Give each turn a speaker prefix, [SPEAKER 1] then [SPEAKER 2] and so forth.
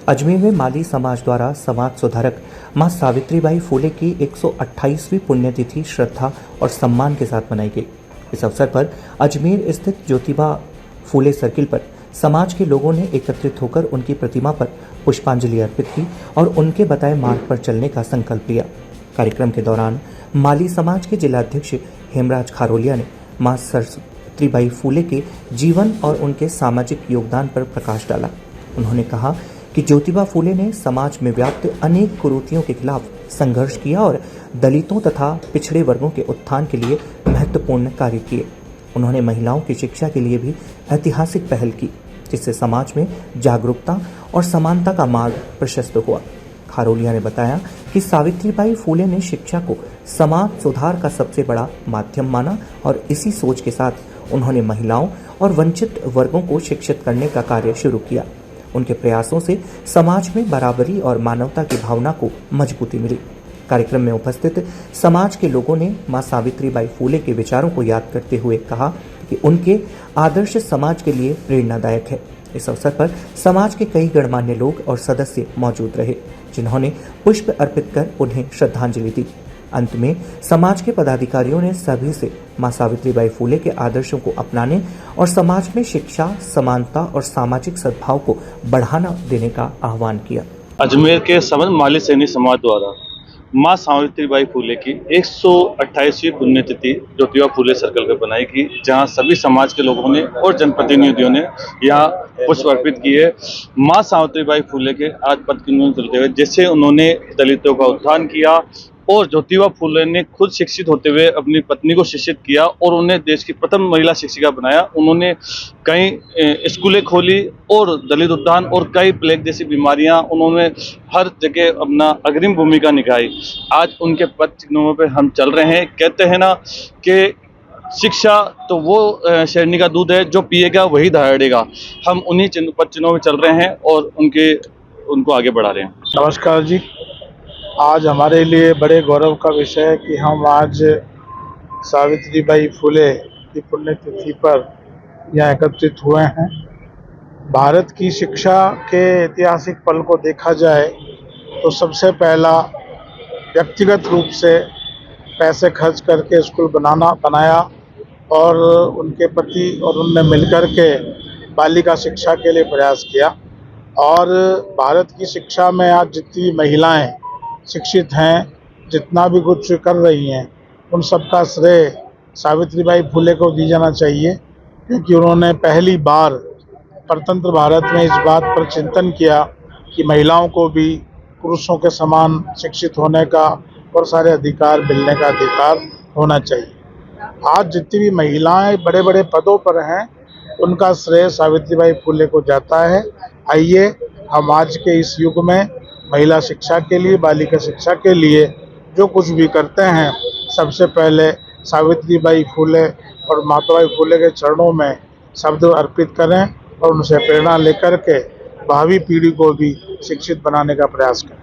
[SPEAKER 1] अजमेर में माली समाज द्वारा समाज सुधारक मां सावित्रीबाई फूले की 128वीं पुण्यतिथि श्रद्धा और सम्मान के साथ मनाई गई। इस अवसर पर अजमेर स्थित ज्योतिबा फूले सर्किल पर समाज के लोगों ने एकत्रित होकर उनकी प्रतिमा पर पुष्पांजलि अर्पित की और उनके बताए मार्ग पर चलने का संकल्प लिया। कार्यक्रम के दौरान माली समाज के जिलाध्यक्ष हेमराज खारोलिया ने मां सावित्रीबाई फूले के जीवन और उनके सामाजिक योगदान पर प्रकाश डाला। उन्होंने कहा कि ज्योतिबा फूले ने समाज में व्याप्त अनेक कुरीतियों के खिलाफ संघर्ष किया और दलितों तथा पिछड़े वर्गों के उत्थान के लिए महत्वपूर्ण कार्य किए। उन्होंने महिलाओं की शिक्षा के लिए भी ऐतिहासिक पहल की, जिससे समाज में जागरूकता और समानता का मार्ग प्रशस्त हुआ। खारोलिया ने बताया कि सावित्रीबाई फूले ने शिक्षा को समाज सुधार का सबसे बड़ा माध्यम माना और इसी सोच के साथ उन्होंने महिलाओं और वंचित वर्गों को शिक्षित करने का कार्य शुरू किया। उनके प्रयासों से समाज में बराबरी और मानवता की भावना को मजबूती मिली। कार्यक्रम में उपस्थित समाज के लोगों ने मां सावित्रीबाई फूले के विचारों को याद करते हुए कहा कि उनके आदर्श समाज के लिए प्रेरणादायक है। इस अवसर पर समाज के कई गणमान्य लोग और सदस्य मौजूद रहे, जिन्होंने पुष्प अर्पित कर उन्हें श्रद्धांजलि दी। अंत में समाज के पदाधिकारियों ने सभी से मां सावित्रीबाई फूले के आदर्शों को अपनाने और समाज में शिक्षा, समानता और सामाजिक सद्भाव को बढ़ावा देने का आह्वान किया।
[SPEAKER 2] अजमेर के समस्त माली सैनी समाज द्वारा मां सावित्रीबाई फूले की 128वीं पुण्यतिथि ज्योतिबा फूले सर्कल पर बनाई गई, जहां सभी समाज के लोगों ने और जनप्रतिनिधियों ने यहां पुष्प अर्पित किए। मां सावित्रीबाई फूले के आज पद की चलते हुए जैसे उन्होंने दलितों का उत्थान किया और ज्योतिबा फूले ने खुद शिक्षित होते हुए अपनी पत्नी को शिक्षित किया और उन्हें देश की प्रथम महिला शिक्षिका बनाया। उन्होंने कई स्कूलें खोली और दलित उद्यान और कई प्लेग जैसी बीमारियां, उन्होंने हर जगह अपना अग्रिम भूमिका निभाई। आज उनके पद चिन्हों पे हम चल रहे हैं। कहते हैं ना कि शिक्षा तो वो शेरनी का दूध है, जो पिएगा वही दहाड़ेगा। हम उन्हीं पद चिन्हों पे चल रहे हैं और उनको आगे बढ़ा रहे हैं।
[SPEAKER 3] नमस्कार जी। आज हमारे लिए बड़े गौरव का विषय है कि हम आज सावित्रीबाई फूले की पुण्यतिथि पर यहाँ एकत्रित हुए हैं। भारत की शिक्षा के ऐतिहासिक पल को देखा जाए तो सबसे पहला व्यक्तिगत रूप से पैसे खर्च करके स्कूल बनाया और उनके पति और उनने मिलकर के बालिका शिक्षा के लिए प्रयास किया। और भारत की शिक्षा में आज जितनी महिलाएं शिक्षित हैं, जितना भी कुछ कर रही हैं, उन सब का श्रेय सावित्रीबाई फूले को दी जाना चाहिए, क्योंकि उन्होंने पहली बार स्वतंत्र भारत में इस बात पर चिंतन किया कि महिलाओं को भी पुरुषों के समान शिक्षित होने का और सारे अधिकार मिलने का अधिकार होना चाहिए। आज जितनी भी महिलाएं बड़े बड़े पदों पर हैं, उनका श्रेय सावित्रीबाई फूले को जाता है। आइए हम आज के इस युग में महिला शिक्षा के लिए, बालिका शिक्षा के लिए जो कुछ भी करते हैं, सबसे पहले सावित्रीबाई फूले और माताबाई फूले के चरणों में शब्द अर्पित करें और उनसे प्रेरणा लेकर के भावी पीढ़ी को भी शिक्षित बनाने का प्रयास करें।